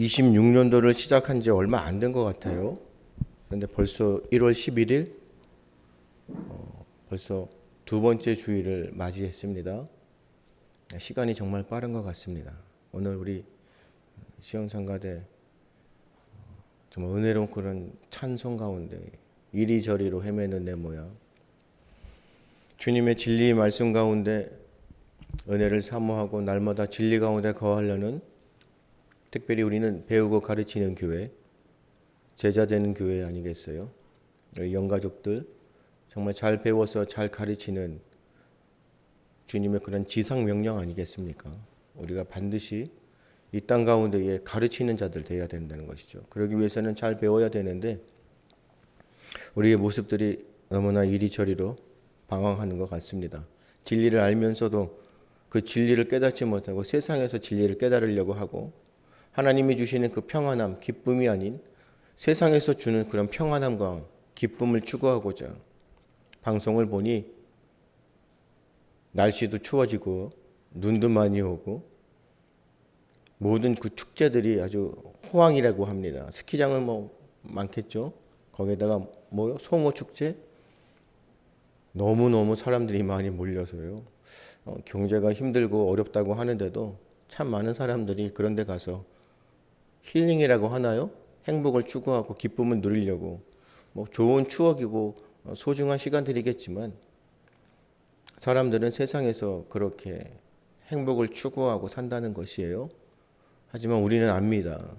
26년도를 시작한 지 얼마 안 된 것 같아요. 그런데 벌써 1월 11일, 벌써 두 번째 주일을 맞이했습니다. 시간이 정말 빠른 것 같습니다. 오늘 우리 시원상가대 정말 은혜로운 그런 찬송 가운데 이리저리로 헤매는 내 모양, 주님의 진리의 말씀 가운데 은혜를 사모하고 날마다 진리 가운데 거하려는, 특별히 우리는 배우고 가르치는 교회, 제자 되는 교회 아니겠어요? 우리 영가족들 정말 잘 배워서 잘 가르치는 주님의 그런 지상 명령 아니겠습니까? 우리가 반드시 이 땅 가운데에 가르치는 자들 되어야 된다는 것이죠. 그러기 위해서는 잘 배워야 되는데 우리의 모습들이 너무나 이리저리로 방황하는 것 같습니다. 진리를 알면서도 그 진리를 깨닫지 못하고 세상에서 진리를 깨달으려고 하고, 하나님이 주시는 그 평안함, 기쁨이 아닌 세상에서 주는 그런 평안함과 기쁨을 추구하고자 방송을 보니 날씨도 추워지고 눈도 많이 오고 모든 그 축제들이 아주 호황이라고 합니다. 스키장은 뭐 많겠죠. 거기에다가 뭐요? 송어 축제? 너무너무 사람들이 많이 몰려서요. 경제가 힘들고 어렵다고 하는데도 참 많은 사람들이 그런 데 가서 힐링이라고 하나요? 행복을 추구하고 기쁨을 누리려고, 뭐 좋은 추억이고 소중한 시간들이겠지만 사람들은 세상에서 그렇게 행복을 추구하고 산다는 것이에요. 하지만 우리는 압니다.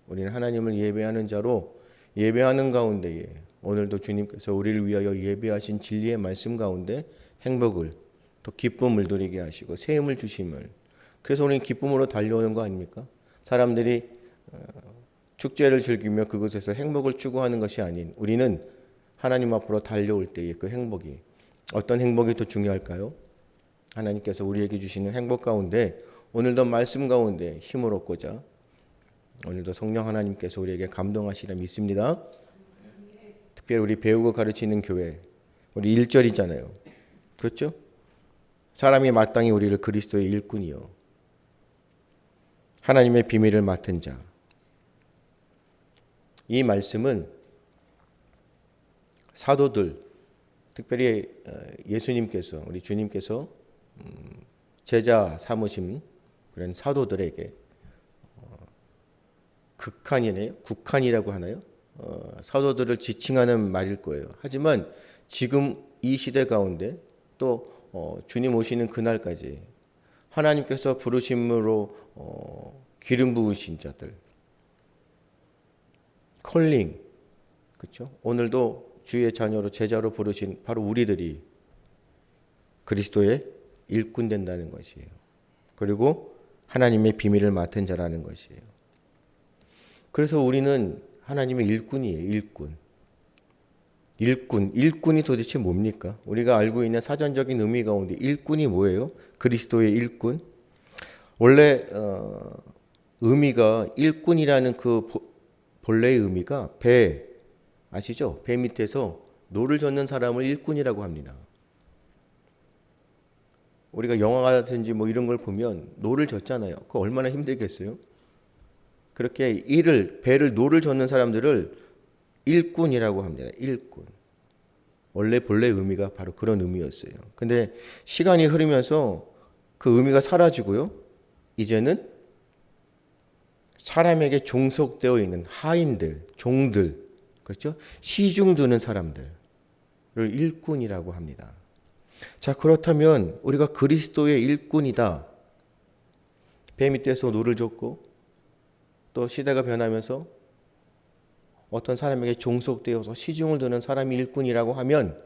우리는 하나님을 예배하는 자로 예배하는 가운데에 오늘도 주님께서 우리를 위하여 예배하신 진리의 말씀 가운데 행복을, 또 기쁨을 누리게 하시고 새 힘을 주심을, 그래서 우리는 기쁨으로 달려오는 거 아닙니까? 사람들이 축제를 즐기며 그곳에서 행복을 추구하는 것이 아닌 우리는 하나님 앞으로 달려올 때의 그 행복이, 어떤 행복이 더 중요할까요? 하나님께서 우리에게 주시는 행복 가운데 오늘도 말씀 가운데 힘을 얻고자 오늘도 성령 하나님께서 우리에게 감동하시라 믿습니다. 특별히 우리 배우고 가르치는 교회, 우리 1절이잖아요. 그렇죠? 사람이 마땅히 우리를 그리스도의 일꾼이요 하나님의 비밀을 맡은 자. 이 말씀은 사도들, 특별히 예수님께서, 우리 주님께서 제자 삼으신 그런 사도들에게 극한이네요, 국한이라고 하나요? 사도들을 지칭하는 말일 거예요. 하지만 지금 이 시대 가운데 또 주님 오시는 그날까지 하나님께서 부르심으로 기름 부으신 자들, 컬링, 그렇죠? 오늘도 주의 자녀로 제자로 부르신 바로 우리들이 그리스도의 일꾼 된다는 것이에요. 그리고 하나님의 비밀을 맡은 자라는 것이에요. 그래서 우리는 하나님의 일꾼이에요. 일꾼이 도대체 뭡니까? 우리가 알고 있는 사전적인 의미 가운데 일꾼이 뭐예요? 그리스도의 일꾼. 원래 의미가 일꾼이라는 그 본래의 의미가 배, 아시죠? 배 밑에서 노를 젓는 사람을 일꾼이라고 합니다. 우리가 영화라든지 뭐 이런 걸 보면 노를 젓잖아요. 그거 얼마나 힘들겠어요? 그렇게 배를 노를 젓는 사람들을 일꾼이라고 합니다. 일꾼. 원래 본래 의미가 바로 그런 의미였어요. 근데 시간이 흐르면서 그 의미가 사라지고요. 이제는 사람에게 종속되어 있는 하인들, 종들, 그렇죠? 시중 드는 사람들을 일꾼이라고 합니다. 자, 그렇다면 우리가 그리스도의 일꾼이다. 배 밑에서 노를 젓고 또 시대가 변하면서 어떤 사람에게 종속되어서 시중을 드는 사람이 일꾼이라고 하면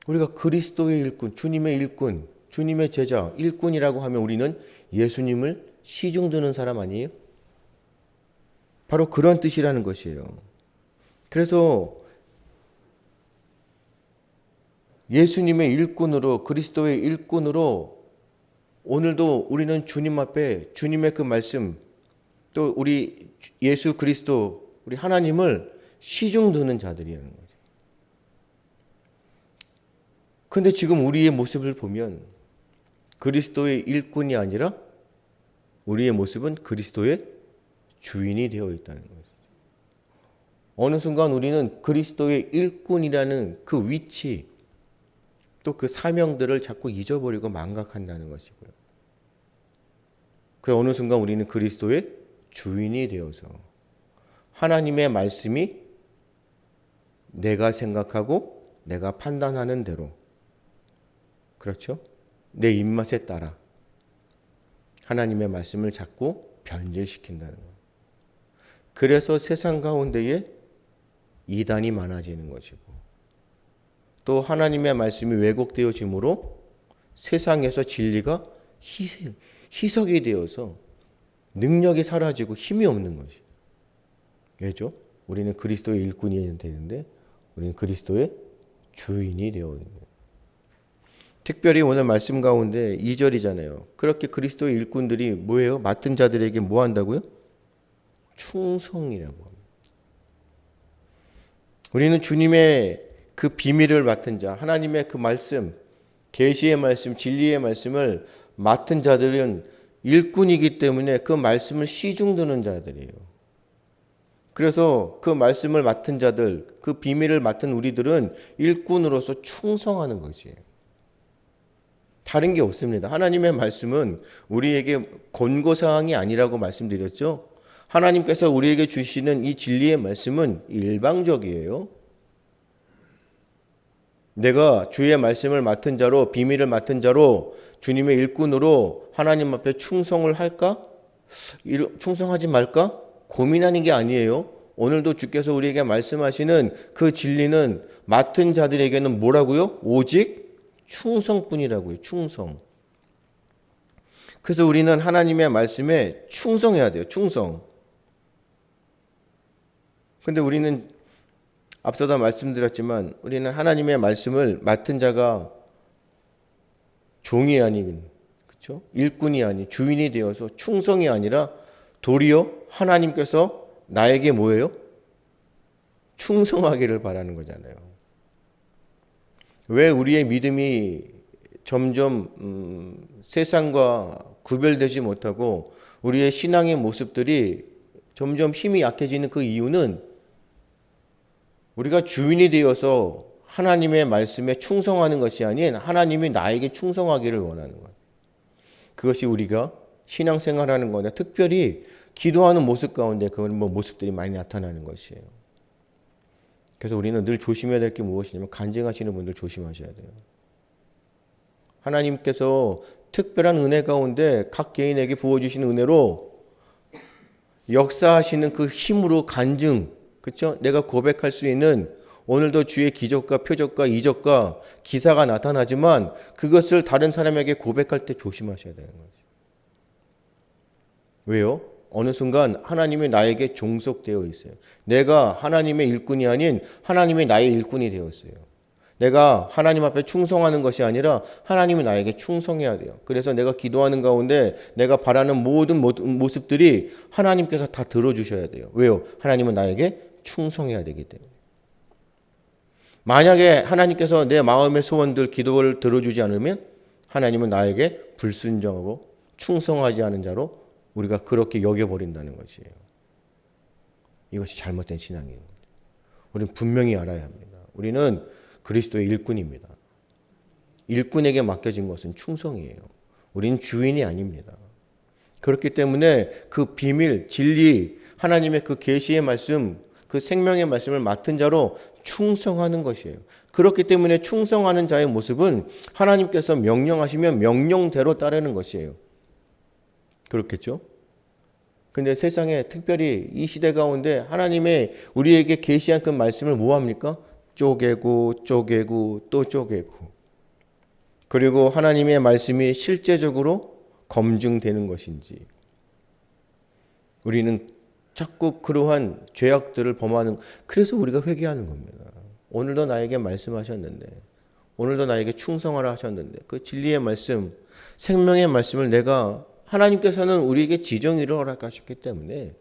우리가 그리스도의 일꾼, 주님의 일꾼, 주님의 제자, 일꾼이라고 하면 우리는 예수님을 시중 드는 사람 아니에요? 바로 그런 뜻이라는 것이에요. 그래서 예수님의 일꾼으로, 그리스도의 일꾼으로 오늘도 우리는 주님 앞에 주님의 그 말씀, 또 우리 예수 그리스도, 우리 하나님을 시중 드는 자들이라는 거죠. 근데 지금 우리의 모습을 보면 그리스도의 일꾼이 아니라 우리의 모습은 그리스도의 주인이 되어 있다는 거죠. 어느 순간 우리는 그리스도의 일꾼이라는 그 위치, 또 그 사명들을 자꾸 잊어버리고 망각한다는 것이고요. 그 어느 순간 우리는 그리스도의 주인이 되어서 하나님의 말씀이 내가 생각하고 내가 판단하는 대로, 그렇죠? 내 입맛에 따라 하나님의 말씀을 자꾸 변질시킨다는 거예요. 그래서 세상 가운데에 이단이 많아지는 것이고, 또 하나님의 말씀이 왜곡되어짐으로 세상에서 진리가 희석이 되어서 능력이 사라지고 힘이 없는 것이. 왜죠? 우리는 그리스도의 일꾼이 되는데 우리는 그리스도의 주인이 되어 있는 거예요. 특별히 오늘 말씀 가운데 2절이잖아요. 그렇게 그리스도의 일꾼들이 뭐예요? 맡은 자들에게 뭐 한다고요? 충성이라고 합니다. 우리는 주님의 그 비밀을 맡은 자, 하나님의 그 말씀, 계시의 말씀, 진리의 말씀을 맡은 자들은 일꾼이기 때문에 그 말씀을 시중드는 자들이에요. 그래서 그 말씀을 맡은 자들, 그 비밀을 맡은 우리들은 일꾼으로서 충성하는 거지. 다른 게 없습니다. 하나님의 말씀은 우리에게 권고사항이 아니라고 말씀드렸죠. 하나님께서 우리에게 주시는 이 진리의 말씀은 일방적이에요. 내가 주의 말씀을 맡은 자로, 비밀을 맡은 자로, 주님의 일꾼으로 하나님 앞에 충성을 할까? 충성하지 말까? 고민하는 게 아니에요. 오늘도 주께서 우리에게 말씀하시는 그 진리는 맡은 자들에게는 뭐라고요? 오직 충성뿐이라고요. 충성. 그래서 우리는 하나님의 말씀에 충성해야 돼요. 충성. 근데 우리는 앞서도 말씀드렸지만 우리는 하나님의 말씀을 맡은 자가 종이 아닌, 그렇죠? 일꾼이 아닌 주인이 되어서 충성이 아니라 도리어 하나님께서 나에게 뭐예요? 충성하기를 바라는 거잖아요. 왜 우리의 믿음이 점점 세상과 구별되지 못하고 우리의 신앙의 모습들이 점점 힘이 약해지는 그 이유는 우리가 주인이 되어서 하나님의 말씀에 충성하는 것이 아닌 하나님이 나에게 충성하기를 원하는 거예요. 그것이 우리가 신앙생활하는 거나 특별히 기도하는 모습 가운데 그런 모습들이 많이 나타나는 것이에요. 그래서 우리는 늘 조심해야 될 게 무엇이냐면 간증하시는 분들 조심하셔야 돼요. 하나님께서 특별한 은혜 가운데 각 개인에게 부어주시는 은혜로 역사하시는 그 힘으로 간증, 그렇죠? 내가 고백할 수 있는 오늘도 주의 기적과 표적과 이적과 기사가 나타나지만 그것을 다른 사람에게 고백할 때 조심하셔야 되는 거죠. 왜요? 어느 순간 하나님이 나에게 종속되어 있어요. 내가 하나님의 일꾼이 아닌 하나님이 나의 일꾼이 되었어요. 내가 하나님 앞에 충성하는 것이 아니라 하나님이 나에게 충성해야 돼요. 그래서 내가 기도하는 가운데 내가 바라는 모든 모습들이 하나님께서 다 들어주셔야 돼요. 왜요? 하나님은 나에게 충성해야 되기 때문에. 만약에 하나님께서 내 마음의 소원들, 기도를 들어주지 않으면 하나님은 나에게 불순종하고 충성하지 않은 자로 우리가 그렇게 여겨버린다는 것이에요. 이것이 잘못된 신앙인 거예요. 우리는 분명히 알아야 합니다. 우리는 그리스도의 일꾼입니다. 일꾼에게 맡겨진 것은 충성이에요. 우리는 주인이 아닙니다. 그렇기 때문에 그 비밀, 진리, 하나님의 그 계시의 말씀, 그 생명의 말씀을 맡은 자로 충성하는 것이에요. 그렇기 때문에 충성하는 자의 모습은 하나님께서 명령하시면 명령대로 따르는 것이에요. 그렇겠죠? 근데 세상에 특별히 이 시대 가운데 하나님의 우리에게 계시한 그 말씀을 뭐합니까? 쪼개고 쪼개고 또 쪼개고, 그리고 하나님의 말씀이 실제적으로 검증되는 것인지 우리는 자꾸 그러한 죄악들을 범하는, 그래서 우리가 회개하는 겁니다. 오늘도 나에게 말씀하셨는데, 오늘도 나에게 충성하라 하셨는데 그 진리의 말씀, 생명의 말씀을 내가, 하나님께서는 우리에게 지정의를 허락하셨기 때문에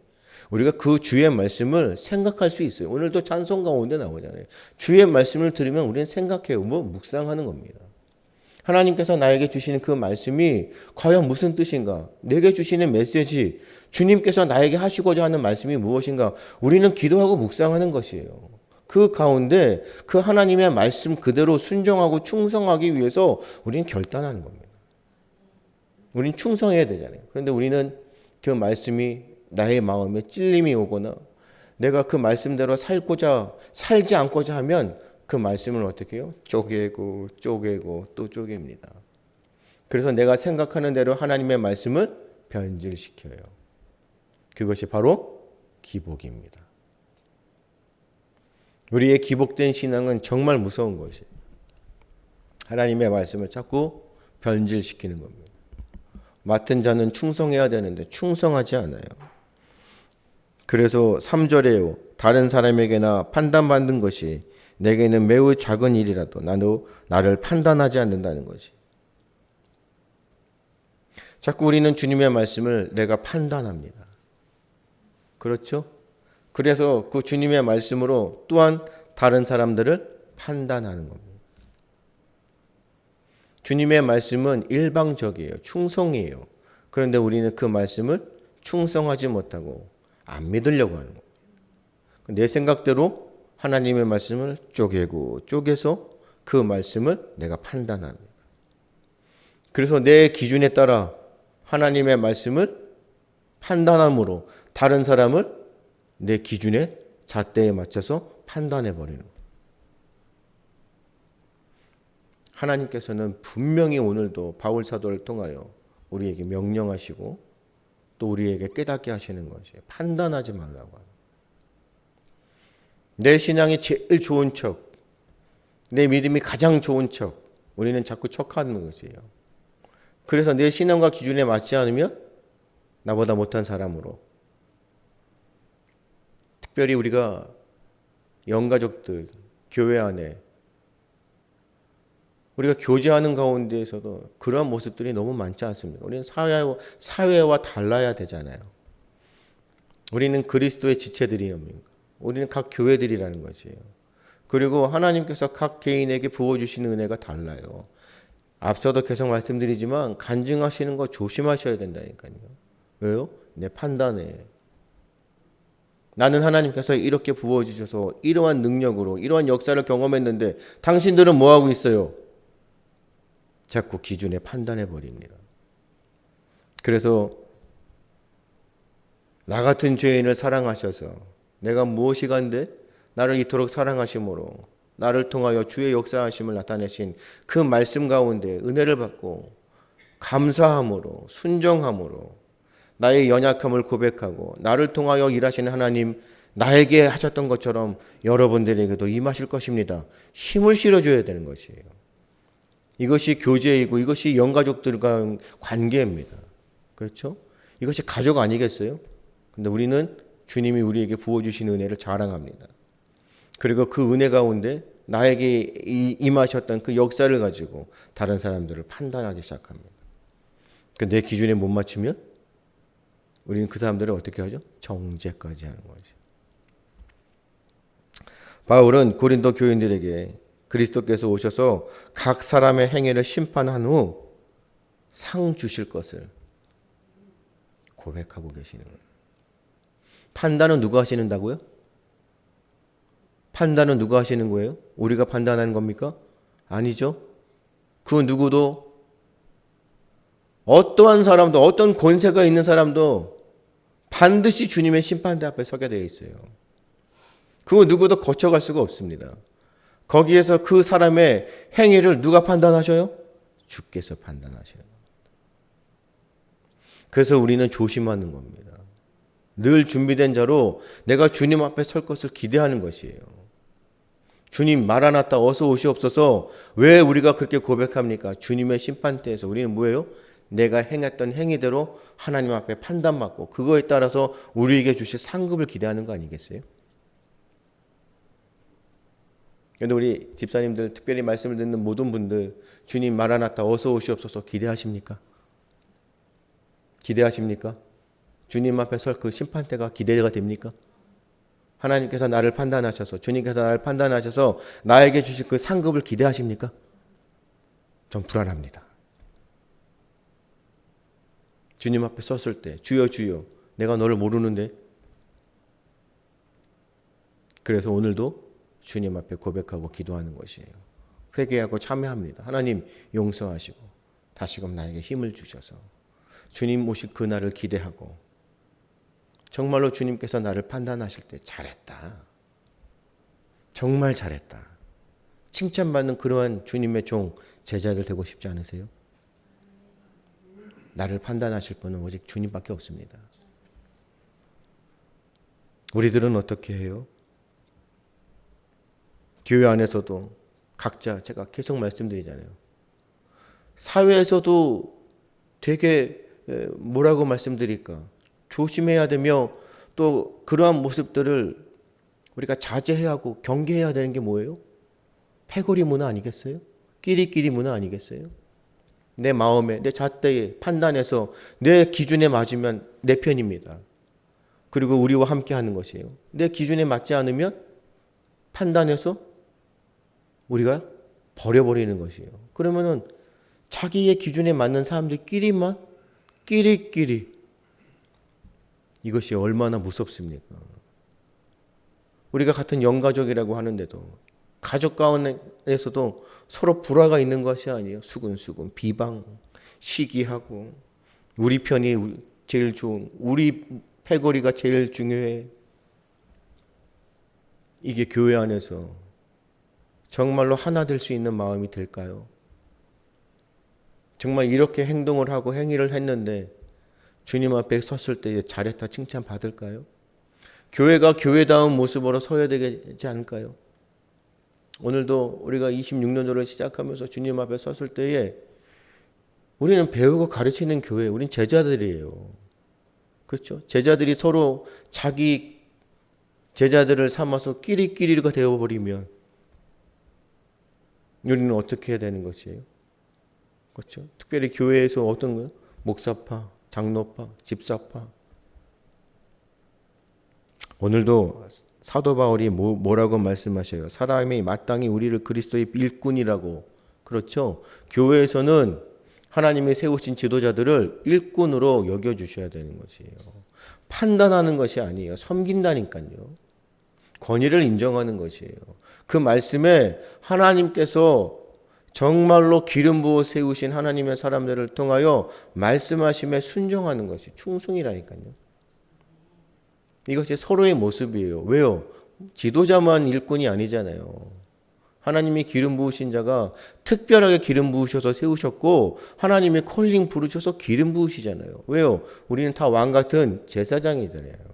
우리가 그 주의 말씀을 생각할 수 있어요. 오늘도 찬송 가운데 나오잖아요. 주의 말씀을 들으면 우리는 생각해요. 묵상하는 겁니다. 하나님께서 나에게 주시는 그 말씀이 과연 무슨 뜻인가? 내게 주시는 메시지, 주님께서 나에게 하시고자 하는 말씀이 무엇인가? 우리는 기도하고 묵상하는 것이에요. 그 가운데 그 하나님의 말씀 그대로 순종하고 충성하기 위해서 우리는 결단하는 겁니다. 우리는 충성해야 되잖아요. 그런데 우리는 그 말씀이 나의 마음에 찔림이 오거나 내가 그 말씀대로 살지 않고자 하면 그 말씀을 어떻게 해요? 쪼개고 또 쪼갭니다. 그래서 내가 생각하는 대로 하나님의 말씀을 변질시켜요. 그것이 바로 기복입니다. 우리의 기복된 신앙은 정말 무서운 것이에요. 하나님의 말씀을 자꾸 변질시키는 겁니다. 맡은 자는 충성해야 되는데 충성하지 않아요. 그래서 3절에요. 다른 사람에게나 판단받는 것이 내게는 매우 작은 일이라도 나를 판단하지 않는다는 거지. 자꾸 우리는 주님의 말씀을 내가 판단합니다. 그렇죠? 그래서 그 주님의 말씀으로 또한 다른 사람들을 판단하는 겁니다. 주님의 말씀은 일방적이에요. 충성이에요. 그런데 우리는 그 말씀을 충성하지 못하고 안 믿으려고 하는 겁니다. 내 생각대로 하나님의 말씀을 쪼개서 그 말씀을 내가 판단합니다. 그래서 내 기준에 따라 하나님의 말씀을 판단함으로 다른 사람을 내 기준에 잣대에 맞춰서 판단해 버리는 거예요. 하나님께서는 분명히 오늘도 바울 사도를 통하여 우리에게 명령하시고 또 우리에게 깨닫게 하시는 것이에요. 판단하지 말라고 합니다. 내 신앙이 제일 좋은 척, 내 믿음이 가장 좋은 척, 우리는 자꾸 척하는 것이에요. 그래서 내 신앙과 기준에 맞지 않으면 나보다 못한 사람으로, 특별히 우리가 영가족들, 교회 안에 우리가 교제하는 가운데에서도 그러한 모습들이 너무 많지 않습니까? 우리는 사회와 달라야 되잖아요. 우리는 그리스도의 지체들이옵니까? 우리는 각 교회들이라는 것이에요. 그리고 하나님께서 각 개인에게 부어주시는 은혜가 달라요. 앞서도 계속 말씀드리지만 간증하시는 거 조심하셔야 된다니까요. 왜요? 내 판단에. 나는 하나님께서 이렇게 부어주셔서 이러한 능력으로 이러한 역사를 경험했는데 당신들은 뭐하고 있어요? 자꾸 기준에 판단해 버립니다. 그래서 나 같은 죄인을 사랑하셔서 내가 무엇이 간데 나를 이토록 사랑하심으로 나를 통하여 주의 역사하심을 나타내신 그 말씀 가운데 은혜를 받고 감사함으로 순종함으로 나의 연약함을 고백하고 나를 통하여 일하시는 하나님 나에게 하셨던 것처럼 여러분들에게도 임하실 것입니다. 힘을 실어줘야 되는 것이에요. 이것이 교제이고 이것이 영가족들과 관계입니다. 그렇죠? 이것이 가족 아니겠어요? 근데 우리는 주님이 우리에게 부어주신 은혜를 자랑합니다. 그리고 그 은혜 가운데 나에게 임하셨던 그 역사를 가지고 다른 사람들을 판단하기 시작합니다. 내 기준에 못 맞추면 우리는 그 사람들을 어떻게 하죠? 정죄까지 하는 거죠. 바울은 고린도 교인들에게 그리스도께서 오셔서 각 사람의 행위를 심판한 후 상 주실 것을 고백하고 계시는 거예요. 판단은 누가 하시는다고요? 판단은 누가 하시는 거예요? 우리가 판단하는 겁니까? 아니죠. 그 누구도 어떠한 사람도 어떤 권세가 있는 사람도 반드시 주님의 심판대 앞에 서게 되어 있어요. 그 누구도 거쳐갈 수가 없습니다. 거기에서 그 사람의 행위를 누가 판단하셔요? 주께서 판단하셔요. 그래서 우리는 조심하는 겁니다. 늘 준비된 자로 내가 주님 앞에 설 것을 기대하는 것이에요. 주님 마라나타 어서 오시옵소서. 왜 우리가 그렇게 고백합니까? 주님의 심판대에서 우리는 뭐예요? 내가 행했던 행위대로 하나님 앞에 판단받고 그거에 따라서 우리에게 주실 상급을 기대하는 거 아니겠어요? 그런데 우리 집사님들 특별히 말씀을 듣는 모든 분들 주님 마라나타 어서 오시옵소서 기대하십니까? 기대하십니까? 주님 앞에 설 그 심판대가 기대가 됩니까? 하나님께서 나를 판단하셔서 주님께서 나를 판단하셔서 나에게 주실 그 상급을 기대하십니까? 전 불안합니다. 주님 앞에 섰을 때 주여 주여 내가 너를 모르는데. 그래서 오늘도 주님 앞에 고백하고 기도하는 것이에요. 회개하고 참회합니다. 하나님 용서하시고 다시금 나에게 힘을 주셔서 주님 오실 그날을 기대하고 정말로 주님께서 나를 판단하실 때 잘했다. 정말 잘했다. 칭찬받는 그러한 주님의 종, 제자들 되고 싶지 않으세요? 나를 판단하실 분은 오직 주님밖에 없습니다. 우리들은 어떻게 해요? 교회 안에서도 각자 제가 계속 말씀드리잖아요. 사회에서도 되게 뭐라고 말씀드릴까? 조심해야 되며 또 그러한 모습들을 우리가 자제해야 하고 경계해야 되는 게 뭐예요? 패거리 문화 아니겠어요? 끼리끼리 문화 아니겠어요? 내 마음에, 내 잣대에 판단해서 내 기준에 맞으면 내 편입니다. 그리고 우리와 함께 하는 것이에요. 내 기준에 맞지 않으면 판단해서 우리가 버려버리는 것이에요. 그러면은 자기의 기준에 맞는 사람들끼리만 끼리끼리 이것이 얼마나 무섭습니까? 우리가 같은 영가족이라고 하는데도 가족 가운데에서도 서로 불화가 있는 것이 아니에요. 수근수근 비방, 시기하고 우리 편이 제일 좋은, 우리 패거리가 제일 중요해. 이게 교회 안에서 정말로 하나 될 수 있는 마음이 될까요? 정말 이렇게 행동을 하고 행위를 했는데 주님 앞에 섰을 때 잘했다 칭찬 받을까요? 교회가 교회다운 모습으로 서야 되지 않을까요? 오늘도 우리가 26년도를 시작하면서 주님 앞에 섰을 때에 우리는 배우고 가르치는 교회, 우린 제자들이에요. 그렇죠? 제자들이 서로 자기 제자들을 삼아서 끼리끼리가 되어버리면 우리는 어떻게 해야 되는 것이에요? 그렇죠? 특별히 교회에서 어떤 거요? 목사파, 장로파, 집사파. 오늘도 사도 바울이 뭐라고 말씀하셔요? 사람이 마땅히 우리를 그리스도의 일꾼이라고. 그렇죠? 교회에서는 하나님이 세우신 지도자들을 일꾼으로 여겨주셔야 되는 것이에요. 판단하는 것이 아니에요. 섬긴다니까요. 권위를 인정하는 것이에요. 그 말씀에 하나님께서 정말로 기름 부어 세우신 하나님의 사람들을 통하여 말씀하심에 순종하는 것이 충성이라니까요. 이것이 서로의 모습이에요. 왜요? 지도자만 일꾼이 아니잖아요. 하나님이 기름 부으신 자가 특별하게 기름 부으셔서 세우셨고 하나님이 콜링 부르셔서 기름 부으시잖아요. 왜요? 우리는 다 왕 같은 제사장이잖아요.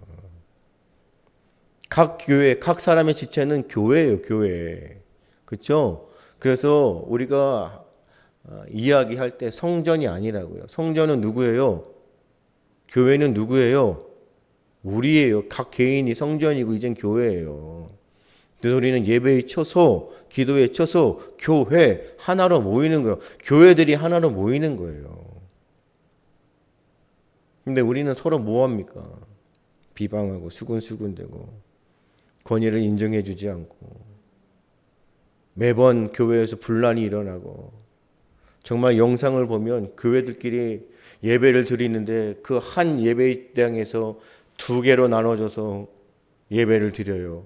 각 교회, 각 사람의 지체는 교회예요. 교회. 그렇죠? 그래서 우리가 이야기할 때 성전이 아니라고요. 성전은 누구예요? 교회는 누구예요? 우리예요. 각 개인이 성전이고 이젠 교회예요. 그래서 우리는 예배의 처소, 기도의 처소, 교회 하나로 모이는 거예요. 교회들이 하나로 모이는 거예요. 근데 우리는 서로 뭐합니까? 비방하고 수군수군대고 권위를 인정해 주지 않고 매번 교회에서 분란이 일어나고 정말 영상을 보면 교회들끼리 예배를 드리는데 그 한 예배당에서 2개로 나눠져서 예배를 드려요.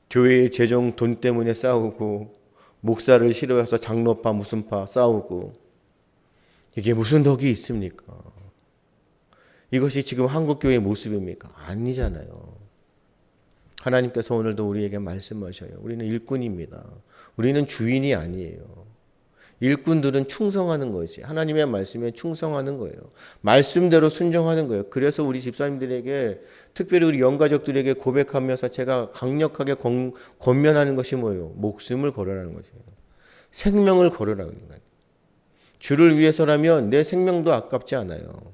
교회의 재정 돈 때문에 싸우고 목사를 싫어해서 장로파 무슨 파 싸우고 이게 무슨 덕이 있습니까? 이것이 지금 한국교회의 모습입니까? 아니잖아요. 하나님께서 오늘도 우리에게 말씀하셔요. 우리는 일꾼입니다. 우리는 주인이 아니에요. 일꾼들은 충성하는 것이 하나님의 말씀에 충성하는 거예요. 말씀대로 순종하는 거예요. 그래서 우리 집사님들에게 특별히 우리 영가족들에게 고백하면서 제가 강력하게 권면하는 것이 뭐예요? 목숨을 걸으라는 것이에요. 생명을 걸으라는 거예요. 주를 위해서라면 내 생명도 아깝지 않아요.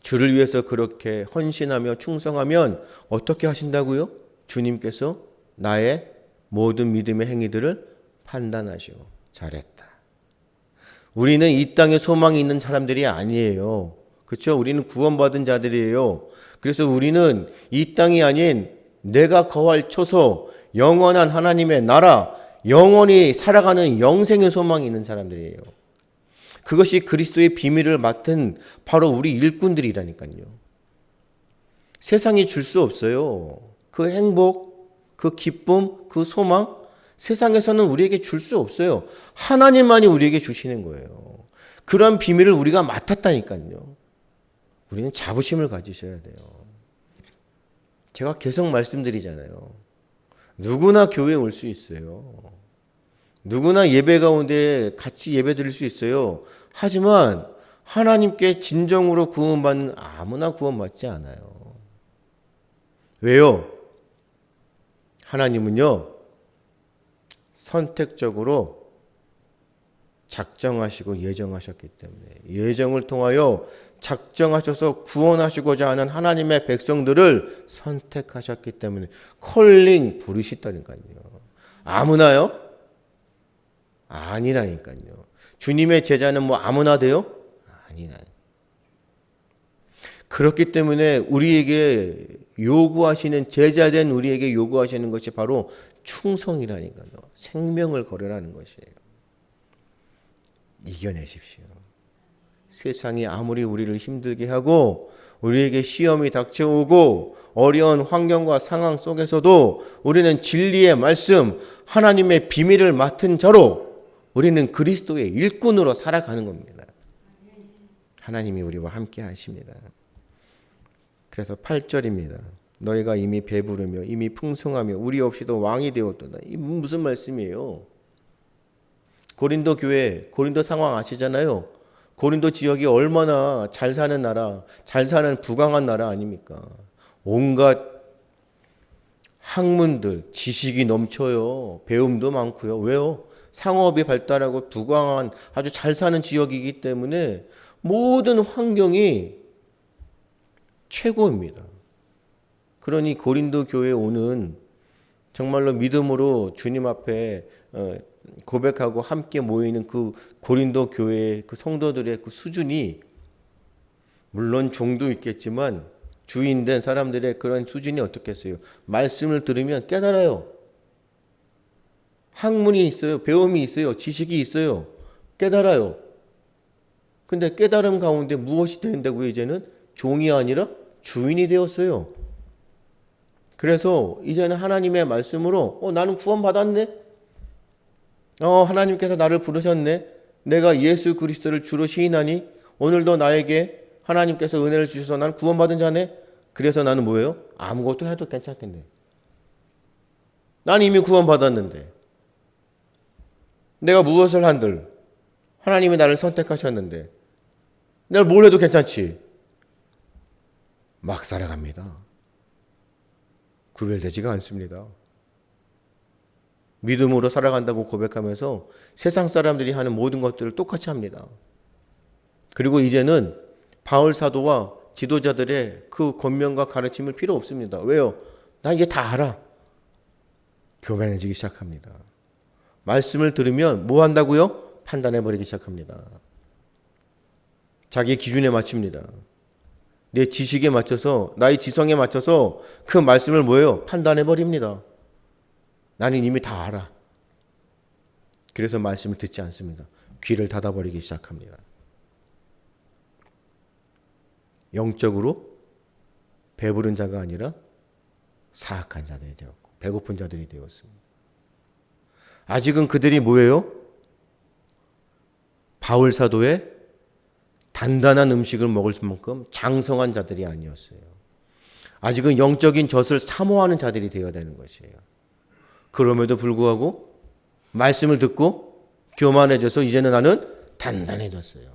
주를 위해서 그렇게 헌신하며 충성하면 어떻게 하신다고요? 주님께서 나의 모든 믿음의 행위들을 판단하시고 잘했다. 우리는 이 땅에 소망이 있는 사람들이 아니에요. 그렇죠? 우리는 구원받은 자들이에요. 그래서 우리는 이 땅이 아닌 내가 거할 초소 영원한 하나님의 나라 영원히 살아가는 영생의 소망이 있는 사람들이에요. 그것이 그리스도의 비밀을 맡은 바로 우리 일꾼들이라니까요. 세상이 줄 수 없어요. 그 행복, 그 기쁨, 그 소망, 세상에서는 우리에게 줄 수 없어요. 하나님만이 우리에게 주시는 거예요. 그런 비밀을 우리가 맡았다니까요. 우리는 자부심을 가지셔야 돼요. 제가 계속 말씀드리잖아요. 누구나 교회에 올 수 있어요. 누구나 예배 가운데 같이 예배 드릴 수 있어요. 하지만 하나님께 진정으로 구원받는 아무나 구원받지 않아요. 왜요? 하나님은요, 선택적으로 작정하시고 예정하셨기 때문에, 예정을 통하여 작정하셔서 구원하시고자 하는 하나님의 백성들을 선택하셨기 때문에 콜링 부르시다니까요. 아무나요? 아니라니까요. 주님의 제자는 뭐 아무나 돼요? 아니라. 그렇기 때문에 우리에게 요구하시는, 제자된 우리에게 요구하시는 것이 바로 충성이라니까요. 생명을 걸으라는 것이에요. 이겨내십시오. 세상이 아무리 우리를 힘들게 하고 우리에게 시험이 닥쳐오고 어려운 환경과 상황 속에서도 우리는 진리의 말씀, 하나님의 비밀을 맡은 자로 우리는 그리스도의 일꾼으로 살아가는 겁니다. 하나님이 우리와 함께 하십니다. 그래서 8절입니다. 너희가 이미 배부르며 이미 풍성하며 우리 없이도 왕이 되었도다. 이 무슨 말씀이에요? 고린도 교회, 고린도 상황 아시잖아요. 고린도 지역이 얼마나 잘 사는 나라, 잘 사는 부강한 나라 아닙니까? 온갖 학문들, 지식이 넘쳐요. 배움도 많고요. 왜요? 상업이 발달하고 부강한 아주 잘 사는 지역이기 때문에 모든 환경이 최고입니다. 그러니 고린도 교회에 오는 정말로 믿음으로 주님 앞에 고백하고 함께 모이는 그 고린도 교회의 그 성도들의 그 수준이, 물론 종도 있겠지만 주인된 사람들의 그런 수준이 어떻겠어요? 말씀을 들으면 깨달아요. 학문이 있어요. 배움이 있어요. 지식이 있어요. 깨달아요. 근데 깨달음 가운데 무엇이 된다고요? 이제는 종이 아니라 주인이 되었어요. 그래서 이제는 하나님의 말씀으로 나는 구원받았네. 하나님께서 나를 부르셨네. 내가 예수 그리스도를 주로 시인하니 오늘도 나에게 하나님께서 은혜를 주셔서 나는 구원받은 자네. 그래서 나는 뭐예요? 아무것도 해도 괜찮겠네. 난 이미 구원받았는데 내가 무엇을 한들 하나님이 나를 선택하셨는데 내가 뭘 해도 괜찮지. 막 살아갑니다. 구별되지가 않습니다. 믿음으로 살아간다고 고백하면서 세상 사람들이 하는 모든 것들을 똑같이 합니다. 그리고 이제는 바울 사도와 지도자들의 그 권면과 가르침을 필요 없습니다. 왜요? 나 이제 다 알아. 교만해지기 시작합니다. 말씀을 들으면 뭐 한다고요? 판단해버리기 시작합니다. 자기 기준에 맞춥니다. 내 지식에 맞춰서, 나의 지성에 맞춰서 그 말씀을 뭐예요? 판단해버립니다. 나는 이미 다 알아. 그래서 말씀을 듣지 않습니다. 귀를 닫아버리기 시작합니다. 영적으로 배부른 자가 아니라 사악한 자들이 되었고 배고픈 자들이 되었습니다. 아직은 그들이 뭐예요? 바울 사도의 단단한 음식을 먹을 만큼 장성한 자들이 아니었어요. 아직은 영적인 젖을 사모하는 자들이 되어야 되는 것이에요. 그럼에도 불구하고 말씀을 듣고 교만해져서 이제는 나는 단단해졌어요.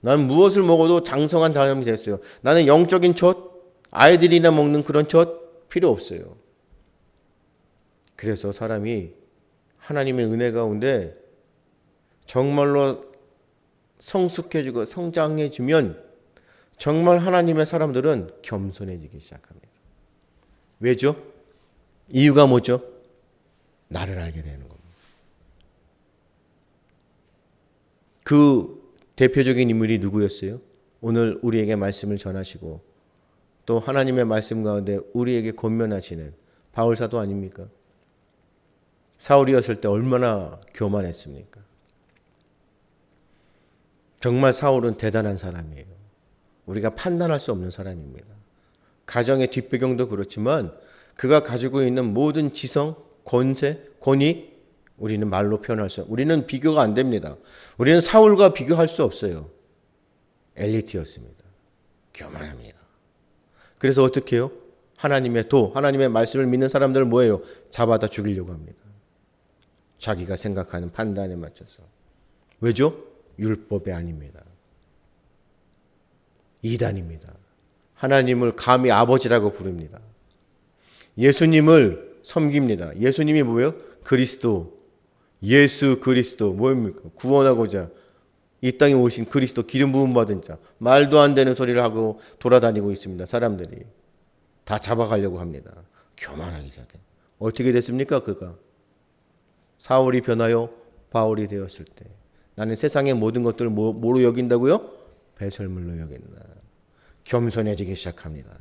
난 무엇을 먹어도 장성한 사람이 됐어요. 나는 영적인 젖, 아이들이나 먹는 그런 젖 필요 없어요. 그래서 사람이 하나님의 은혜 가운데 정말로 성숙해지고 성장해지면 정말 하나님의 사람들은 겸손해지기 시작합니다. 왜죠? 이유가 뭐죠? 나를 알게 되는 겁니다. 그 대표적인 인물이 누구였어요? 오늘 우리에게 말씀을 전하시고 또 하나님의 말씀 가운데 우리에게 권면하시는 바울 사도 아닙니까? 사울이었을 때 얼마나 교만했습니까? 정말 사울은 대단한 사람이에요. 우리가 판단할 수 없는 사람입니다. 가정의 뒷배경도 그렇지만 그가 가지고 있는 모든 지성, 권세, 권위 우리는 말로 표현할 수 없어요. 우리는 비교가 안 됩니다. 우리는 사울과 비교할 수 없어요. 엘리트였습니다. 교만합니다. 그래서 어떻게 해요? 하나님의 말씀을 믿는 사람들은 뭐예요? 잡아다 죽이려고 합니다. 자기가 생각하는 판단에 맞춰서. 왜죠? 율법이 아닙니다. 이단입니다. 하나님을 감히 아버지라고 부릅니다. 예수님을 섬깁니다. 예수님이 뭐예요? 그리스도, 예수 그리스도, 뭐입니까? 구원하고자 이 땅에 오신 그리스도, 기름 부음 받은 자. 말도 안 되는 소리를 하고 돌아다니고 있습니다. 사람들이 다 잡아가려고 합니다. 교만하기 시작해. 어떻게 됐습니까? 그가 사울이 변하여 바울이 되었을 때 나는 세상의 모든 것들을 뭐로 여긴다고요? 배설물로 여긴다. 겸손해지기 시작합니다.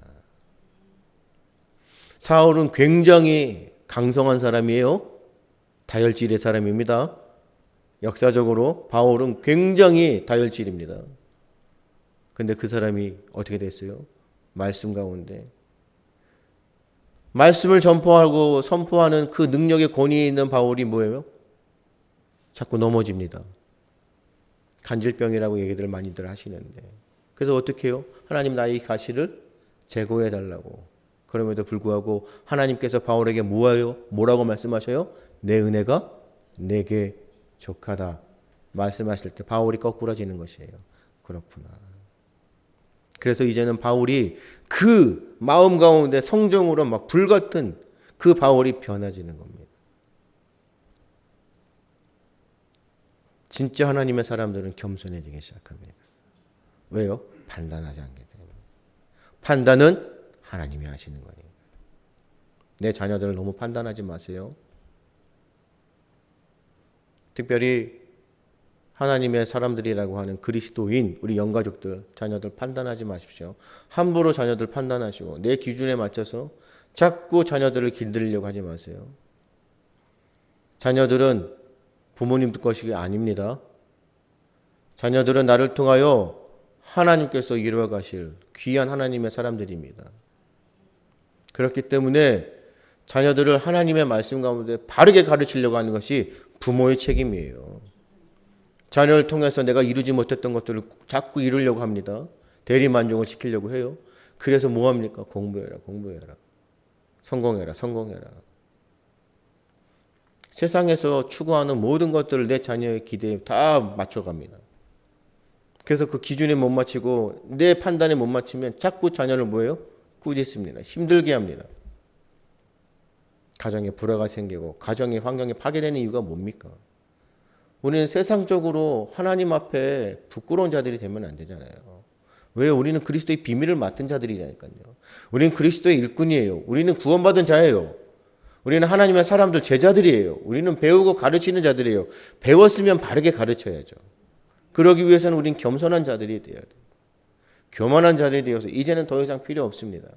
사울은 굉장히 강성한 사람이에요. 다혈질의 사람입니다. 역사적으로 바울은 굉장히 다혈질입니다. 근데 그 사람이 어떻게 됐어요? 말씀 가운데 말씀을 전포하고 선포하는 그 능력의 권위에 있는 바울이 뭐예요? 자꾸 넘어집니다. 간질병이라고 얘기들 많이들 하시는데 그래서 어떻게 해요? 하나님 나의 가시를 제거해 달라고. 그럼에도 불구하고 하나님께서 바울에게 뭐라고 말씀하셔요? 내 은혜가 내게 족하다 말씀하실 때 바울이 거꾸러지는 것이에요. 그렇구나. 그래서 이제는 바울이 그 마음 가운데 성정으로 막 불같은 그 바울이 변해지는 겁니다. 진짜 하나님의 사람들은 겸손해지기 시작합니다. 왜요? 판단하지 않기 때문에. 판단은 하나님이 하시는 거예요. 내 자녀들을 너무 판단하지 마세요. 특별히 하나님의 사람들이라고 하는 그리스도인 우리 영가족들 자녀들 판단하지 마십시오. 함부로 자녀들 판단하시고 내 기준에 맞춰서 자꾸 자녀들을 길들이려고 하지 마세요. 자녀들은 부모님 것이 아닙니다. 자녀들은 나를 통하여 하나님께서 이루어 가실 귀한 하나님의 사람들입니다. 그렇기 때문에 자녀들을 하나님의 말씀 가운데 바르게 가르치려고 하는 것이 부모의 책임이에요. 자녀를 통해서 내가 이루지 못했던 것들을 자꾸 이루려고 합니다. 대리만족을 시키려고 해요. 그래서 뭐합니까? 공부해라. 성공해라. 세상에서 추구하는 모든 것들을 내 자녀의 기대에 다 맞춰갑니다. 그래서 그 기준에 못 맞추고 내 판단에 못 맞추면 자꾸 자녀를 뭐예요? 꾸짖습니다. 힘들게 합니다. 가정에 불화가 생기고 가정의 환경이 파괴되는 이유가 뭡니까? 우리는 세상적으로 하나님 앞에 부끄러운 자들이 되면 안 되잖아요. 왜? 우리는 그리스도의 비밀을 맡은 자들이라니까요. 우리는 그리스도의 일꾼이에요. 우리는 구원받은 자예요. 우리는 하나님의 사람들 제자들이에요. 우리는 배우고 가르치는 자들이에요. 배웠으면 바르게 가르쳐야죠. 그러기 위해서는 우리는 겸손한 자들이 되어야 돼요. 교만한 자들이 되어서 이제는 더 이상 필요 없습니다.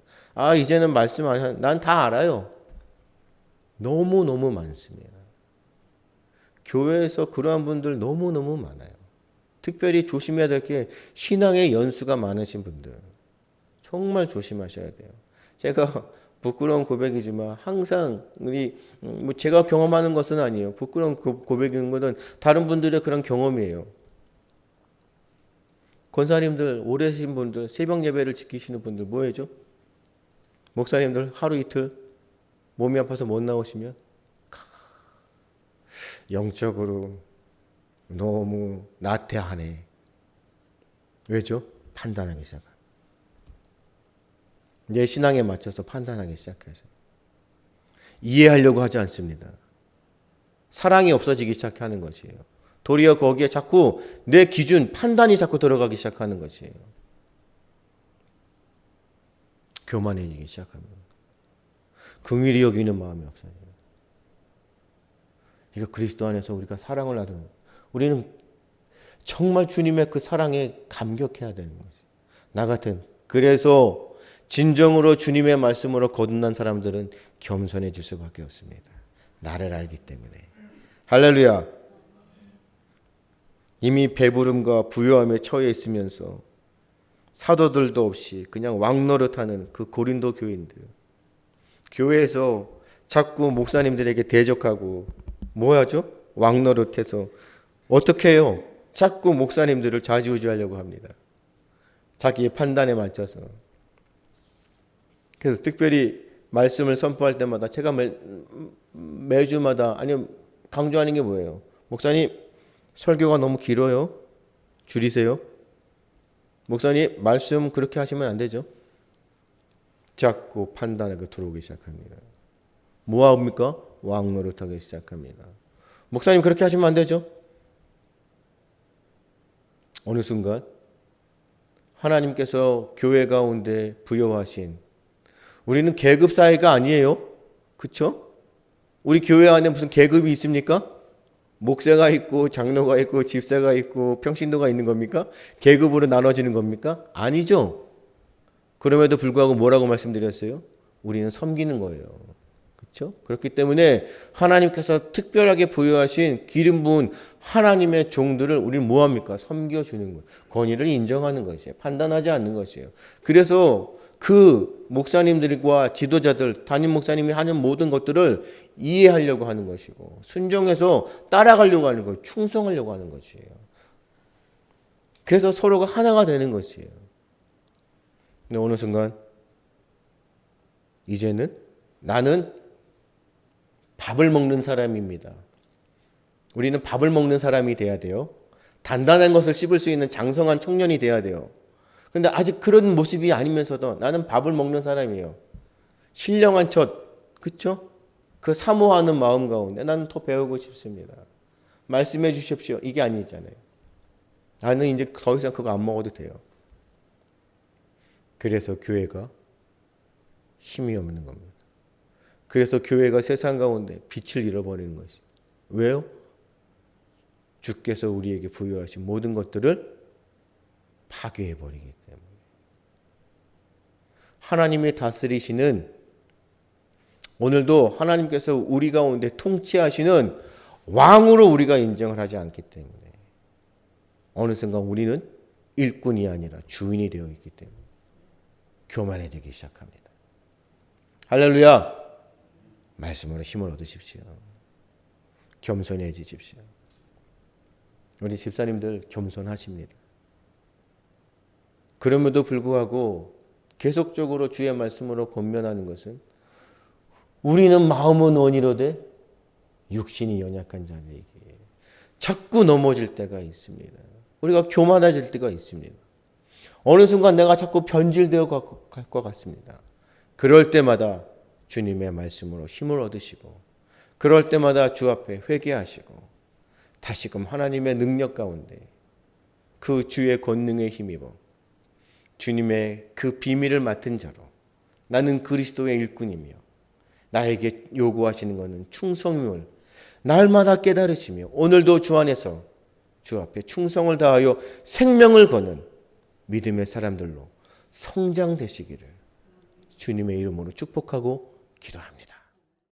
이제는 말씀하셔. 난 다 알아요. 너무너무 많습니다. 교회에서 그러한 분들 너무너무 많아요. 특별히 조심해야 될 게 신앙의 연수가 많으신 분들. 정말 조심하셔야 돼요. 제가 부끄러운 고백이지만 항상 제가 경험하는 것은 아니에요. 부끄러운 고백인 것은 다른 분들의 그런 경험이에요. 권사님들, 오래신 분들, 새벽 예배를 지키시는 분들 뭐해죠? 목사님들 하루 이틀 몸이 아파서 못 나오시면 영적으로 너무 나태하네. 왜죠? 판단하기 시작합니다. 내 신앙에 맞춰서 판단하기 시작해서 이해하려고 하지 않습니다. 사랑이 없어지기 시작하는 것이에요. 도리어 거기에 자꾸 내 기준, 판단이 자꾸 들어가기 시작하는 것이에요. 교만해지기 시작합니다. 긍휼히 여기는 마음이 없어요. 이거 그리스도 안에서 우리가 사랑을 나누는, 우리는 정말 주님의 그 사랑에 감격해야 되는 거죠. 나 같은, 그래서 진정으로 주님의 말씀으로 거듭난 사람들은 겸손해질 수밖에 없습니다. 나를 알기 때문에. 할렐루야. 이미 배부름과 부유함에 처해 있으면서 사도들도 없이 그냥 왕노릇하는 그 고린도 교인들, 교회에서 자꾸 목사님들에게 대적하고 뭐 하죠? 왕노릇해서 어떻게 해요? 자꾸 목사님들을 좌지우지하려고 합니다. 자기의 판단에 맞춰서. 그래서 특별히 말씀을 선포할 때마다 제가 매주마다 아니면 강조하는 게 뭐예요? 목사님 설교가 너무 길어요. 줄이세요. 목사님 말씀 그렇게 하시면 안 되죠. 자꾸 판단하고 들어오기 시작합니다. 뭐 합니까? 왕노릇하기 시작합니다. 목사님 그렇게 하시면 안 되죠. 어느 순간 하나님께서 교회 가운데 부여하신, 우리는 계급 사회가 아니에요. 그렇죠? 우리 교회 안에 무슨 계급이 있습니까? 목사가 있고 장로가 있고 집사가 있고 평신도가 있는 겁니까? 계급으로 나눠지는 겁니까? 아니죠. 그럼에도 불구하고 뭐라고 말씀드렸어요? 우리는 섬기는 거예요. 그렇죠? 그렇기 때문에 하나님께서 특별하게 부여하신 기름 부은 하나님의 종들을 우리는 뭐합니까? 섬겨주는 거예요. 권위를 인정하는 것이에요. 판단하지 않는 것이에요. 그래서 그 목사님들과 지도자들, 담임 목사님이 하는 모든 것들을 이해하려고 하는 것이고 순종해서 따라가려고 하는 거예요. 충성하려고 하는 것이에요. 그래서 서로가 하나가 되는 것이에요. 근데 어느 순간 이제는 나는 밥을 먹는 사람입니다. 우리는 밥을 먹는 사람이 돼야 돼요. 단단한 것을 씹을 수 있는 장성한 청년이 돼야 돼요. 근데 아직 그런 모습이 아니면서도 나는 밥을 먹는 사람이에요. 신령한 첫, 그쵸? 그 사모하는 마음 가운데 나는 더 배우고 싶습니다. 말씀해 주십시오. 이게 아니잖아요. 나는 이제 더 이상 그거 안 먹어도 돼요. 그래서 교회가 힘이 없는 겁니다. 그래서 교회가 세상 가운데 빛을 잃어버리는 것이. 왜요? 주께서 우리에게 부여하신 모든 것들을 파괴해버리기 때문에. 하나님의 다스리시는, 오늘도 하나님께서 우리 가운데 통치하시는 왕으로 우리가 인정을 하지 않기 때문에 어느 순간 우리는 일꾼이 아니라 주인이 되어 있기 때문에 교만해지기 시작합니다. 할렐루야! 말씀으로 힘을 얻으십시오. 겸손해지십시오. 우리 집사님들 겸손하십니다. 그럼에도 불구하고 계속적으로 주의 말씀으로 권면하는 것은 우리는 마음은 원이로되 육신이 연약한 자들에게 자꾸 넘어질 때가 있습니다. 우리가 교만해질 때가 있습니다. 어느 순간 내가 자꾸 변질되어 갈 것 같습니다. 그럴 때마다 주님의 말씀으로 힘을 얻으시고 그럴 때마다 주 앞에 회개하시고 다시금 하나님의 능력 가운데 그 주의 권능에 힘입어 주님의 그 비밀을 맡은 자로 나는 그리스도의 일꾼이며 나에게 요구하시는 것은 충성임을 날마다 깨달으시며 오늘도 주 안에서 주 앞에 충성을 다하여 생명을 거는 믿음의 사람들로 성장되시기를 주님의 이름으로 축복하고 기도합니다.